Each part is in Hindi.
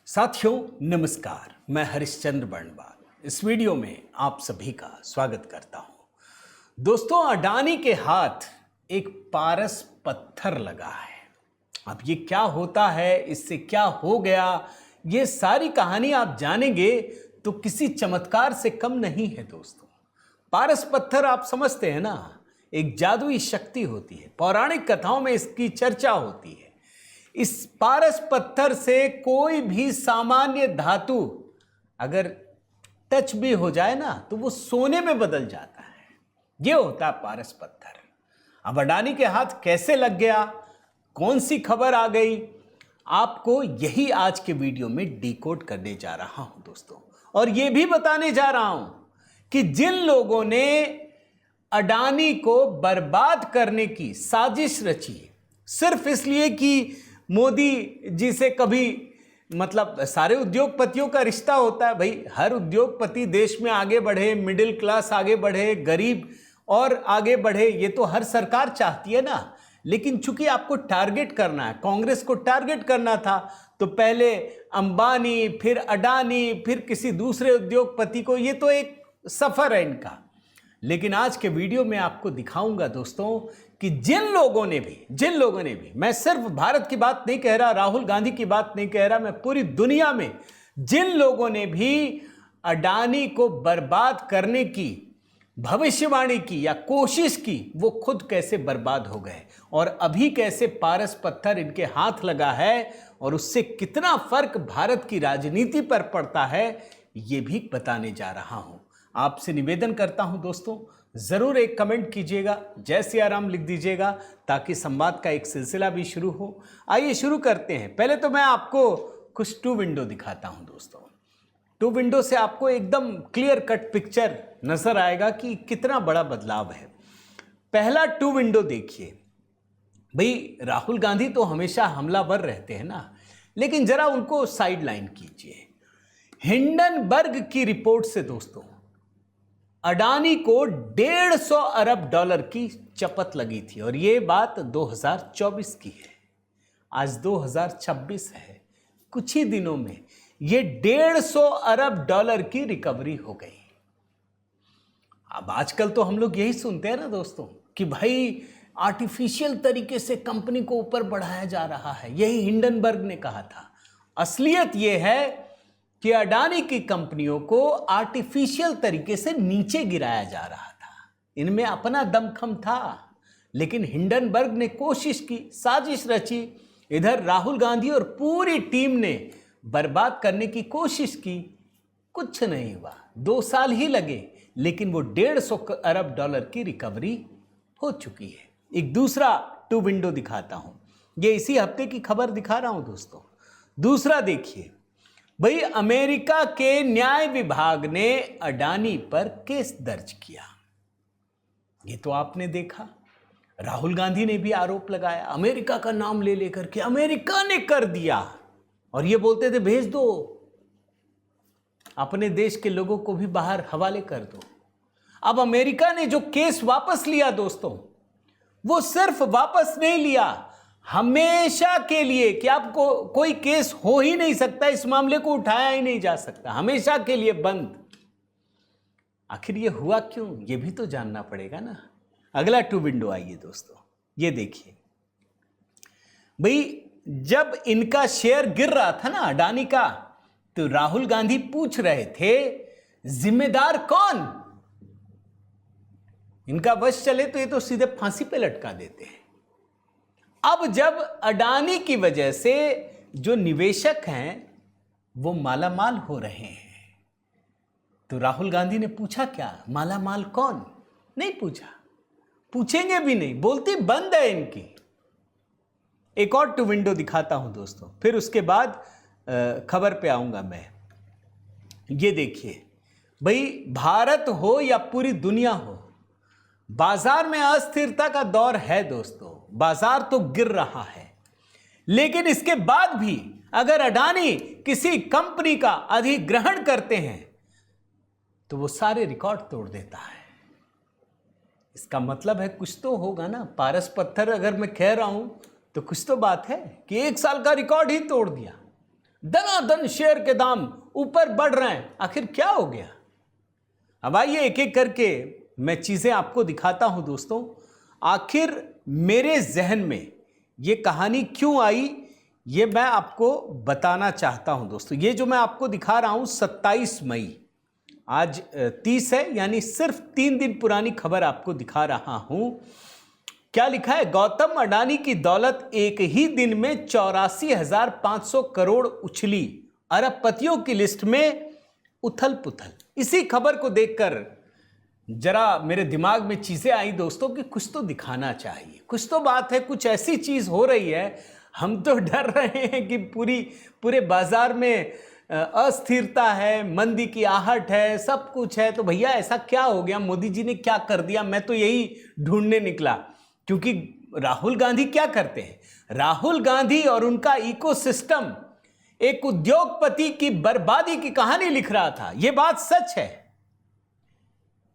साथियों नमस्कार, मैं हरिश्चंद्र बर्णवाल इस वीडियो में आप सभी का स्वागत करता हूं। दोस्तों, अडानी के हाथ एक पारस पत्थर लगा है। अब ये क्या होता है, इससे क्या हो गया, ये सारी कहानी आप जानेंगे तो किसी चमत्कार से कम नहीं है। दोस्तों, पारस पत्थर आप समझते हैं ना, एक जादुई शक्ति होती है। पौराणिक कथाओं में इसकी चर्चा होती है। इस पारस पत्थर से कोई भी सामान्य धातु अगर टच भी हो जाए ना तो वो सोने में बदल जाता है। ये होता है पारस पत्थर। अब अडानी के हाथ कैसे लग गया, कौन सी खबर आ गई, आपको यही आज के वीडियो में डिकोड करने जा रहा हूं दोस्तों। और ये भी बताने जा रहा हूं कि जिन लोगों ने अडानी को बर्बाद करने की साजिश रची सिर्फ इसलिए कि मोदी जी से कभी सारे उद्योगपतियों का रिश्ता होता है भाई। हर उद्योगपति देश में आगे बढ़े, मिडिल क्लास आगे बढ़े, गरीब और आगे बढ़े, ये तो हर सरकार चाहती है ना। लेकिन चूंकि आपको टारगेट करना है, कांग्रेस को टारगेट करना था, तो पहले अंबानी, फिर अडानी, फिर किसी दूसरे उद्योगपति को, ये तो एक सफर है इनका। लेकिन आज के वीडियो में आपको दिखाऊंगा दोस्तों कि जिन लोगों ने भी, मैं सिर्फ भारत की बात नहीं कह रहा, राहुल गांधी की बात नहीं कह रहा, मैं पूरी दुनिया में जिन लोगों ने भी अडानी को बर्बाद करने की भविष्यवाणी की या कोशिश की, वो खुद कैसे बर्बाद हो गए और अभी कैसे पारस पत्थर इनके हाथ लगा है और उससे कितना फर्क भारत की राजनीति पर पड़ता है, ये भी बताने जा रहा हूं। आपसे निवेदन करता हूं दोस्तों, जरूर एक कमेंट कीजिएगा, जय सिया राम लिख दीजिएगा ताकि संवाद का एक सिलसिला भी शुरू हो। आइए शुरू करते हैं। पहले तो मैं आपको कुछ टू विंडो दिखाता हूं दोस्तों। टू विंडो से आपको एकदम क्लियर कट पिक्चर नजर आएगा कि कितना बड़ा बदलाव है। पहला टू विंडो देखिए भाई। राहुल गांधी तो हमेशा हमलावर रहते हैं ना, लेकिन जरा उनको साइड लाइन कीजिए। हिंडनबर्ग की रिपोर्ट से दोस्तों अडानी को 150 अरब डॉलर की चपत लगी थी और ये बात 2024 की है। आज 2026 है। कुछ ही दिनों में ये 150 अरब डॉलर की रिकवरी हो गई। अब आजकल तो हम लोग यही सुनते हैं ना दोस्तों कि भाई आर्टिफिशियल तरीके से कंपनी को ऊपर बढ़ाया जा रहा है। यही हिंडनबर्ग ने कहा था। असलियत यह है कि अडानी की कंपनियों को आर्टिफिशियल तरीके से नीचे गिराया जा रहा था। इनमें अपना दमखम था, लेकिन हिंडनबर्ग ने कोशिश की, साजिश रची। इधर राहुल गांधी और पूरी टीम ने बर्बाद करने की कोशिश की, कुछ नहीं हुआ। 2 साल ही लगे, लेकिन वो 150 अरब डॉलर की रिकवरी हो चुकी है। एक दूसरा टू विंडो दिखाता हूं। ये इसी हफ्ते की खबर दिखा रहा हूं दोस्तों। दूसरा देखिए भाई, अमेरिका के न्याय विभाग ने अडानी पर केस दर्ज किया। ये तो आपने देखा, राहुल गांधी ने भी आरोप लगाया अमेरिका का नाम ले लेकर के, अमेरिका ने कर दिया। और ये बोलते थे भेज दो, अपने देश के लोगों को भी बाहर हवाले कर दो। अब अमेरिका ने जो केस वापस लिया दोस्तों, वो सिर्फ वापस नहीं लिया, हमेशा के लिए कि आपको कोई केस हो ही नहीं सकता, इस मामले को उठाया ही नहीं जा सकता, हमेशा के लिए बंद। आखिर ये हुआ क्यों, ये भी तो जानना पड़ेगा ना। अगला टू विंडो आइए दोस्तों, ये देखिए भाई। जब इनका शेयर गिर रहा था ना अडानी का, तो राहुल गांधी पूछ रहे थे जिम्मेदार कौन। इनका वश चले तो ये तो सीधे फांसी पे लटका देते हैं। अब जब अडानी की वजह से जो निवेशक हैं वो मालामाल हो रहे हैं, तो राहुल गांधी ने पूछा क्या, मालामाल कौन? नहीं पूछा, पूछेंगे भी नहीं, बोलती बंद है इनकी। एक और टू विंडो दिखाता हूं दोस्तों, फिर उसके बाद खबर पे आऊंगा मैं। ये देखिए भाई, भारत हो या पूरी दुनिया हो, बाजार में अस्थिरता का दौर है दोस्तों। बाजार तो गिर रहा है, लेकिन इसके बाद भी अगर अडानी किसी कंपनी का अधिग्रहण करते हैं तो वो सारे रिकॉर्ड तोड़ देता है। इसका मतलब है कुछ तो होगा ना। पारस पत्थर अगर मैं कह रहा हूं तो कुछ तो बात है कि 1 साल का रिकॉर्ड ही तोड़ दिया। दनादन शेयर के दाम ऊपर बढ़ रहे हैं। आखिर क्या हो गया? अब आइए एक एक करके मैं चीजें आपको दिखाता हूं दोस्तों। आखिर मेरे जहन में ये कहानी क्यों आई, ये मैं आपको बताना चाहता हूं दोस्तों। ये जो मैं आपको दिखा रहा हूं 27 मई, आज 30 है, यानी सिर्फ 3 दिन पुरानी खबर आपको दिखा रहा हूं। क्या लिखा है? गौतम अडानी की दौलत एक ही दिन में 84,500 करोड़ उछली, अरबपतियों की लिस्ट में उथल पुथल। इसी खबर को देखकर जरा मेरे दिमाग में चीजें आई दोस्तों कि कुछ तो दिखाना चाहिए, कुछ तो बात है, कुछ ऐसी चीज हो रही है। हम तो डर रहे हैं कि पूरे बाजार में अस्थिरता है, मंदी की आहट है, सब कुछ है। तो भैया ऐसा क्या हो गया? मोदी जी ने क्या कर दिया? मैं तो यही ढूंढने निकला। क्योंकि राहुल गांधी क्या करते हैं? राहुल गांधी और उनका इकोसिस्टम एक उद्योगपति की बर्बादी की कहानी लिख रहा था। यह बात सच है।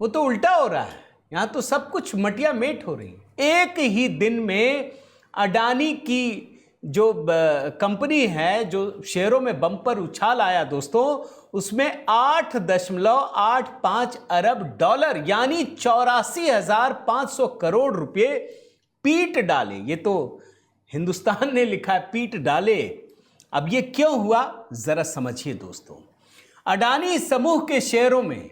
वो तो उल्टा हो रहा है। यहां तो सब कुछ मटिया मेट हो रही है। एक ही दिन में अडानी की जो कंपनी है, जो शेयरों में बम्पर उछाल आया दोस्तों, उसमें 8.85 अरब डॉलर यानी 84,500 करोड़ रुपए पीट डाले। ये तो हिंदुस्तान ने लिखा है, पीट डाले। अब ये क्यों हुआ, जरा समझिए दोस्तों। अडानी समूह के शेयरों में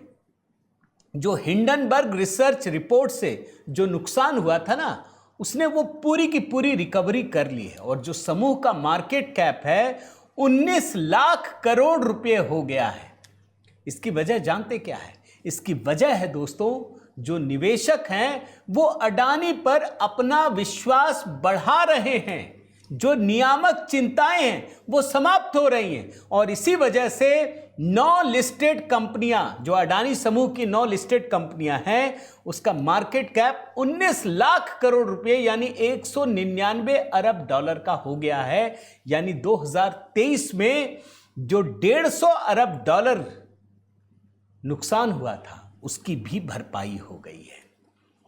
जो हिंडनबर्ग रिसर्च रिपोर्ट से जो नुकसान हुआ था ना, उसने वो पूरी की पूरी रिकवरी कर ली है। और जो समूह का मार्केट कैप है 19 लाख करोड़ रुपए हो गया है। इसकी वजह जानते क्या है? इसकी वजह है दोस्तों, जो निवेशक हैं वो अडानी पर अपना विश्वास बढ़ा रहे हैं। जो नियामक चिंताएं हैं वो समाप्त हो रही हैं। और इसी वजह से 9 लिस्टेड कंपनियां, जो अडानी समूह की 9 लिस्टेड कंपनियां हैं, उसका मार्केट कैप 19 लाख करोड़ रुपए यानी 199 अरब डॉलर का हो गया है। यानी 2023 में जो 150 अरब डॉलर नुकसान हुआ था, उसकी भी भरपाई हो गई है।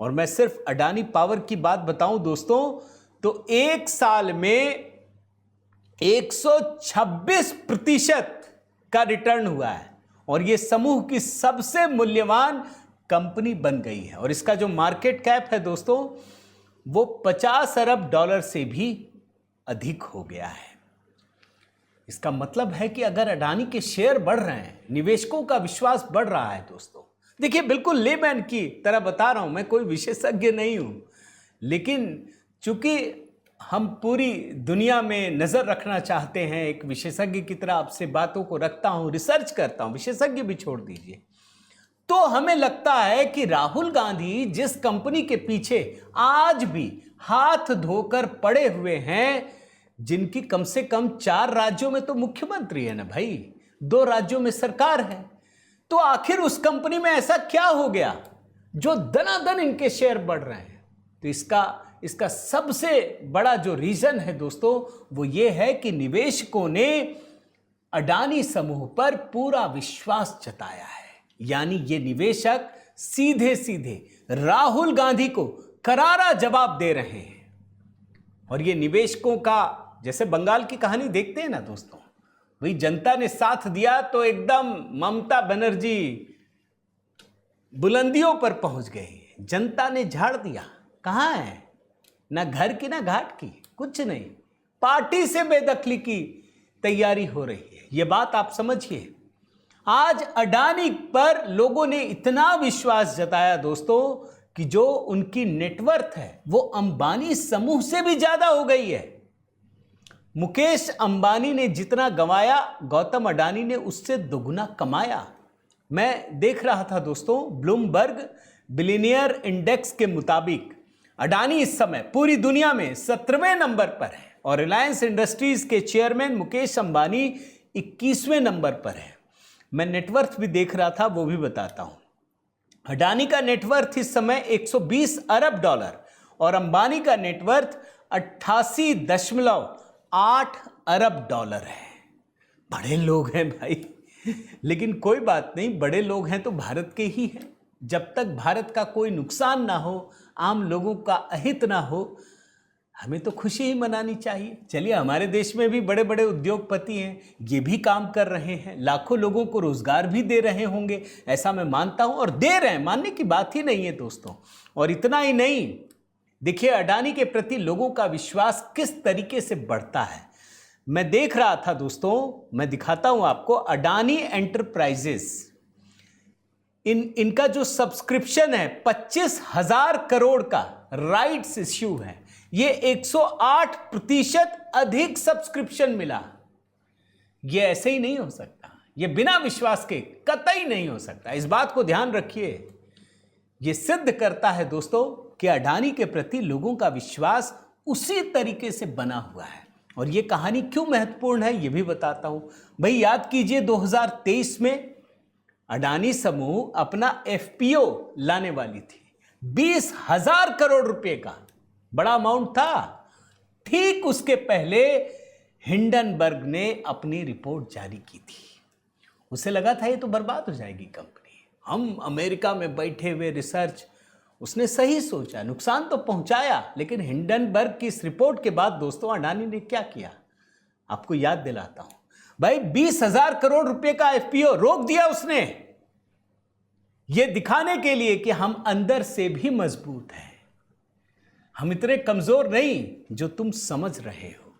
और मैं सिर्फ अडानी पावर की बात बताऊं दोस्तों, तो एक साल में 126% का रिटर्न हुआ है। और यह समूह की सबसे मूल्यवान कंपनी बन गई है। और इसका जो मार्केट कैप है दोस्तों, वो 50 अरब डॉलर से भी अधिक हो गया है। इसका मतलब है कि अगर अडानी के शेयर बढ़ रहे हैं, निवेशकों का विश्वास बढ़ रहा है दोस्तों। देखिए, बिल्कुल लेमैन की तरह बता रहा हूं, मैं कोई विशेषज्ञ नहीं हूं, लेकिन चूंकि हम पूरी दुनिया में नजर रखना चाहते हैं, एक विशेषज्ञ की तरह आपसे बातों को रखता हूं, रिसर्च करता हूं, विशेषज्ञ भी छोड़ दीजिए, तो हमें लगता है कि राहुल गांधी जिस कंपनी के पीछे आज भी हाथ धोकर पड़े हुए हैं, जिनकी कम से कम 4 राज्यों में तो मुख्यमंत्री है ना भाई, 2 राज्यों में सरकार है, तो आखिर उस कंपनी में ऐसा क्या हो गया जो दनादन इनके शेयर बढ़ रहे हैं? तो इसका सबसे बड़ा जो रीजन है दोस्तों, वो ये है कि निवेशकों ने अडानी समूह पर पूरा विश्वास जताया है। यानी ये निवेशक सीधे सीधे राहुल गांधी को करारा जवाब दे रहे हैं। और ये निवेशकों का, जैसे बंगाल की कहानी देखते हैं ना दोस्तों, वही जनता ने साथ दिया तो एकदम ममता बनर्जी बुलंदियों पर पहुंच गई। जनता ने झाड़ दिया। कहां है? ना घर की ना घाट की, कुछ नहीं, पार्टी से बेदखली की तैयारी हो रही है। यह बात आप समझिए। आज अडानी पर लोगों ने इतना विश्वास जताया दोस्तों कि जो उनकी नेटवर्थ है वो अंबानी समूह से भी ज्यादा हो गई है। मुकेश अंबानी ने जितना गंवाया, गौतम अडानी ने उससे दोगुना कमाया। मैं देख रहा था दोस्तों, ब्लूमबर्ग बिलियनियर इंडेक्स के मुताबिक अडानी इस समय पूरी दुनिया में 17वें नंबर पर है और रिलायंस इंडस्ट्रीज के चेयरमैन मुकेश अंबानी 21वें नंबर पर है। मैं नेटवर्थ भी देख रहा था, वो भी बताता हूं। अडानी का नेटवर्थ इस समय 120 अरब डॉलर और अंबानी का नेटवर्थ 88.8 अरब डॉलर है। बड़े लोग हैं भाई, लेकिन कोई बात नहीं, बड़े लोग हैं तो भारत के ही हैं। जब तक भारत का कोई नुकसान ना हो, आम लोगों का अहित ना हो, हमें तो खुशी ही मनानी चाहिए। चलिए, हमारे देश में भी बड़े बड़े उद्योगपति हैं, ये भी काम कर रहे हैं, लाखों लोगों को रोजगार भी दे रहे होंगे, ऐसा मैं मानता हूं, और दे रहे हैं, मानने की बात ही नहीं है दोस्तों। और इतना ही नहीं, देखिए अडानी के प्रति लोगों का विश्वास किस तरीके से बढ़ता है। मैं देख रहा था दोस्तों, मैं दिखाता हूं आपको, अडानी एंटरप्राइजेस, इनका जो सब्सक्रिप्शन है 25,000 करोड़ का राइट्स इश्यू है, ये 108% अधिक सब्सक्रिप्शन मिला। ये ऐसे ही नहीं हो सकता, ये बिना विश्वास के कतई नहीं हो सकता, इस बात को ध्यान रखिए। ये सिद्ध करता है दोस्तों कि अडानी के प्रति लोगों का विश्वास उसी तरीके से बना हुआ है। और ये कहानी क्यों महत्वपूर्ण है ये भी बताता हूं। भाई याद कीजिए, 2023 में अडानी समूह अपना एफपीओ लाने वाली थी, 20,000 करोड़ रुपए का बड़ा अमाउंट था। ठीक उसके पहले हिंडनबर्ग ने अपनी रिपोर्ट जारी की थी। उसे लगा था ये तो बर्बाद हो जाएगी कंपनी, हम अमेरिका में बैठे हुए रिसर्च, उसने सही सोचा, नुकसान तो पहुंचाया, लेकिन हिंडनबर्ग की इस रिपोर्ट के बाद दोस्तों अडानी ने क्या किया, आपको याद दिलाता हूं। भाई 20,000 करोड़ रुपए का एफपीओ रोक दिया उसने, यह दिखाने के लिए कि हम अंदर से भी मजबूत हैं, हम इतने कमजोर नहीं जो तुम समझ रहे हो।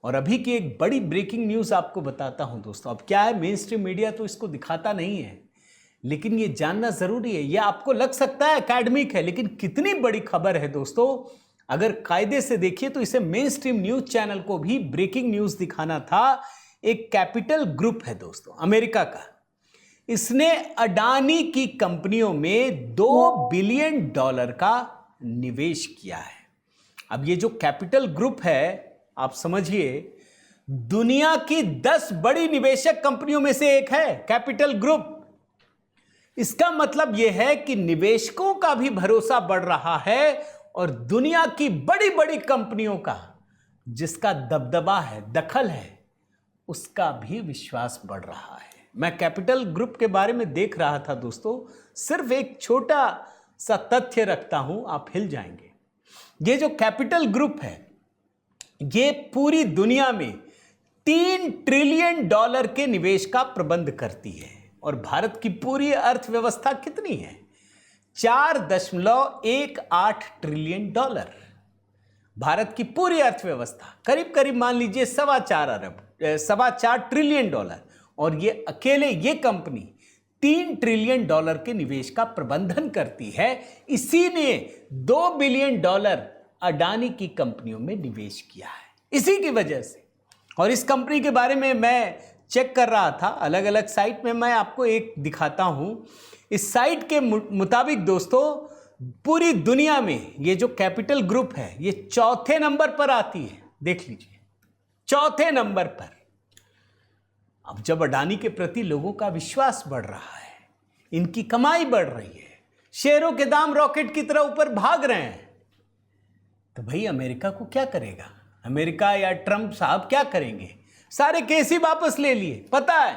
और अभी की एक बड़ी ब्रेकिंग न्यूज आपको बताता हूं दोस्तों। अब क्या है, मेन स्ट्रीम मीडिया तो इसको दिखाता नहीं है, लेकिन ये जानना जरूरी है। यह आपको लग सकता है एकेडमिक है, लेकिन कितनी बड़ी खबर है दोस्तों। अगर कायदे से देखिए तो इसे मेन स्ट्रीम न्यूज चैनल को भी ब्रेकिंग न्यूज दिखाना था। एक कैपिटल ग्रुप है दोस्तों अमेरिका का, इसने अडानी की कंपनियों में $2 बिलियन का निवेश किया है। अब ये जो कैपिटल ग्रुप है, आप समझिए दुनिया की 10 बड़ी निवेशक कंपनियों में से एक है कैपिटल ग्रुप। इसका मतलब यह है कि निवेशकों का भी भरोसा बढ़ रहा है और दुनिया की बड़ी बड़ी कंपनियों का, जिसका दबदबा है, दखल है, उसका भी विश्वास बढ़ रहा है। मैं कैपिटल ग्रुप के बारे में देख रहा था दोस्तों, सिर्फ एक छोटा सा तथ्य रखता हूं, आप हिल जाएंगे। ये जो कैपिटल ग्रुप है, ये पूरी दुनिया में $3 ट्रिलियन के निवेश का प्रबंध करती है। और भारत की पूरी अर्थव्यवस्था कितनी है? $4.18 ट्रिलियन। भारत की पूरी अर्थव्यवस्था करीब करीब मान लीजिए $4.25 ट्रिलियन। और ये अकेले ये कंपनी $3 ट्रिलियन के निवेश का प्रबंधन करती है। इसी ने $2 बिलियन अडानी की कंपनियों में निवेश किया है, इसी की वजह से। और इस कंपनी के बारे में मैं चेक कर रहा था अलग अलग साइट में, मैं आपको एक दिखाता हूं। इस साइट के मुताबिक दोस्तों पूरी दुनिया में ये जो कैपिटल ग्रुप है ये 4थे नंबर पर आती है। देख लीजिए 4थे नंबर पर। अब जब अडानी के प्रति लोगों का विश्वास बढ़ रहा है, इनकी कमाई बढ़ रही है, शेयरों के दाम रॉकेट की तरह ऊपर भाग रहे हैं, तो भाई अमेरिका को क्या करेगा? अमेरिका या ट्रंप साहब क्या करेंगे? सारे केस ही वापस ले लिए। पता है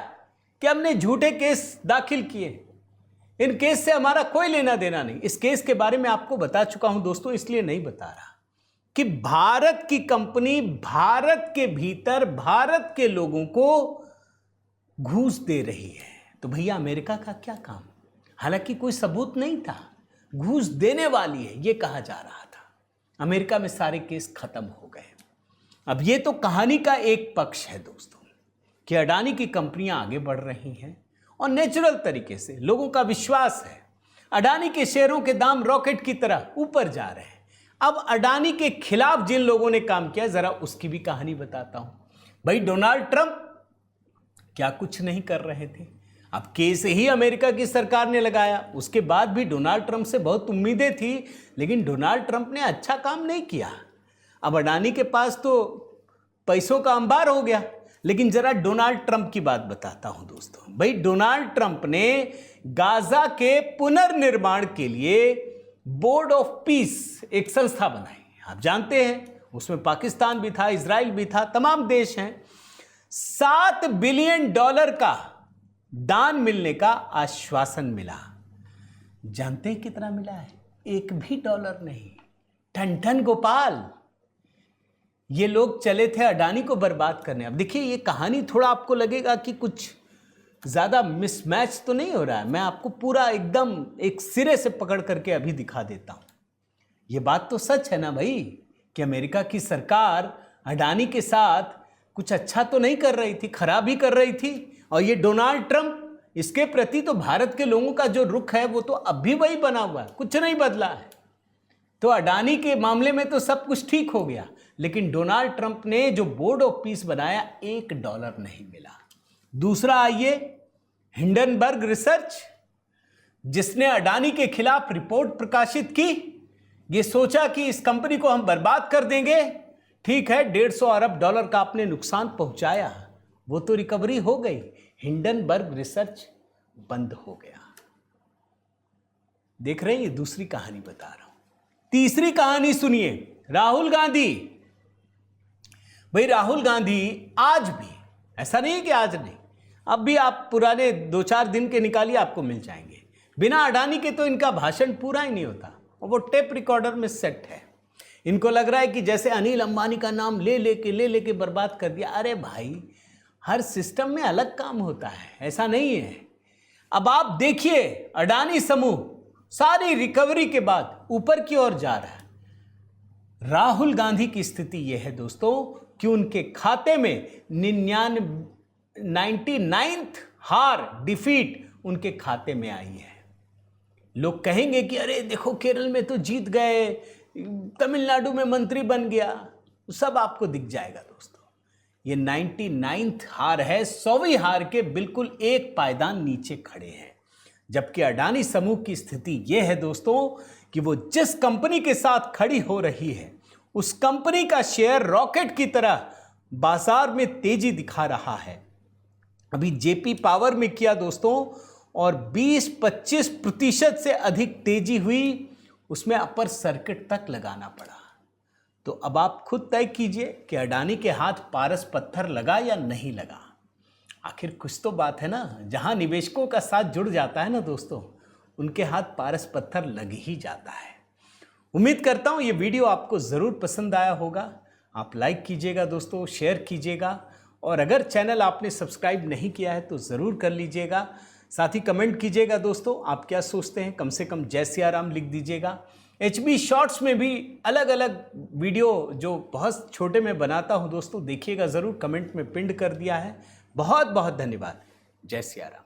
कि हमने झूठे केस दाखिल किए, इन केस से हमारा कोई लेना देना नहीं। इस केस के बारे में आपको बता चुका हूं दोस्तों, इसलिए नहीं बता रहा कि भारत की कंपनी भारत के भीतर भारत के लोगों को घूस दे रही है, तो भैया अमेरिका का क्या काम? हालांकि कोई सबूत नहीं था, घूस देने वाली है ये कहा जा रहा था। अमेरिका में सारे केस खत्म हो गए। अब ये तो कहानी का एक पक्ष है दोस्तों कि अडानी की कंपनियां आगे बढ़ रही हैं और नेचुरल तरीके से लोगों का विश्वास है। अडानी के शेयरों के दाम रॉकेट की तरह ऊपर जा रहे हैं। अब अडानी के खिलाफ जिन लोगों ने काम किया, जरा उसकी भी कहानी बताता हूं। भाई डोनाल्ड ट्रंप क्या कुछ नहीं कर रहे थे? अब केस ही अमेरिका की सरकार ने लगाया, उसके बाद भी डोनाल्ड ट्रंप से बहुत उम्मीदें थी, लेकिन डोनाल्ड ट्रंप ने अच्छा काम नहीं किया। अब अडानी के पास तो पैसों का अंबार हो गया। लेकिन जरा डोनाल्ड ट्रंप की बात बताता हूं दोस्तों। भाई डोनाल्ड ट्रंप ने गाजा के पुनर्निर्माण के लिए बोर्ड ऑफ पीस एक संस्था बनाई। आप जानते हैं उसमें पाकिस्तान भी था, इजराइल भी था, तमाम देश हैं। $7 बिलियन का दान मिलने का आश्वासन मिला। जानते हैं कितना मिला है? $1 भी नहीं। ठन ठन गोपाल, ये लोग चले थे अडानी को बर्बाद करने। अब देखिए ये कहानी थोड़ा आपको लगेगा कि कुछ ज़्यादा मिसमैच तो नहीं हो रहा है, मैं आपको पूरा एकदम एक सिरे से पकड़ करके अभी दिखा देता हूँ। ये बात तो सच है ना भाई कि अमेरिका की सरकार अडानी के साथ कुछ अच्छा तो नहीं कर रही थी, खराब ही कर रही थी। और ये डोनाल्ड ट्रंप, इसके प्रति तो भारत के लोगों का जो रुख है वो तो अब भी वही बना हुआ है, कुछ नहीं बदला है। तो अडानी के मामले में तो सब कुछ ठीक हो गया, लेकिन डोनाल्ड ट्रंप ने जो बोर्ड ऑफ पीस बनाया $1 नहीं मिला। दूसरा आइए हिंडनबर्ग रिसर्च, जिसने अडानी के खिलाफ रिपोर्ट प्रकाशित की। ये सोचा कि इस कंपनी को हम बर्बाद कर देंगे। ठीक है, $150 अरब का आपने नुकसान पहुंचाया, वो तो रिकवरी हो गई, हिंडनबर्ग रिसर्च बंद हो गया। देख रहे हैं, ये दूसरी कहानी बता रहा हूं। तीसरी कहानी सुनिए, राहुल गांधी। भाई राहुल गांधी आज भी, ऐसा नहीं है कि आज नहीं, अब भी आप पुराने 2-4 दिन के निकालिए आपको मिल जाएंगे। बिना अडानी के तो इनका भाषण पूरा ही नहीं होता, और वो टेप रिकॉर्डर में सेट है। इनको लग रहा है कि जैसे अनिल अंबानी का नाम ले लेके बर्बाद कर दिया। अरे भाई, हर सिस्टम में अलग काम होता है, ऐसा नहीं है। अब आप देखिए अडानी समूह सारी रिकवरी के बाद ऊपर की ओर जा रहा है। राहुल गांधी की स्थिति यह है दोस्तों कि उनके खाते में 99th हार, डिफीट उनके खाते में आई है। लोग कहेंगे कि अरे देखो केरल में तो जीत गए, तमिलनाडु में मंत्री बन गया, सब आपको दिख जाएगा दोस्तों। ये 99th हार है, 100वीं हार के बिल्कुल एक पायदान नीचे खड़े हैं। जबकि अडानी समूह की स्थिति यह है दोस्तों कि वो जिस कंपनी के साथ खड़ी हो रही है उस कंपनी का शेयर रॉकेट की तरह बाजार में तेजी दिखा रहा है। अभी जेपी पावर में किया दोस्तों, और 20-25% से अधिक तेजी हुई, उसमें अपर सर्किट तक लगाना पड़ा। तो अब आप खुद तय कीजिए कि अडानी के हाथ पारस पत्थर लगा या नहीं लगा। आखिर कुछ तो बात है ना, जहां निवेशकों का साथ जुड़ जाता है ना दोस्तों, उनके हाथ पारस पत्थर लग ही जाता है। उम्मीद करता हूं ये वीडियो आपको ज़रूर पसंद आया होगा। आप लाइक कीजिएगा दोस्तों, शेयर कीजिएगा, और अगर चैनल आपने सब्सक्राइब नहीं किया है तो ज़रूर कर लीजिएगा। साथ ही कमेंट कीजिएगा दोस्तों, आप क्या सोचते हैं, कम से कम जय सिया राम लिख दीजिएगा। HB शॉर्ट्स में भी अलग अलग वीडियो जो बहुत छोटे में बनाता हूं दोस्तों, देखिएगा ज़रूर, कमेंट में पिन कर दिया है। बहुत बहुत धन्यवाद। जय सिया राम।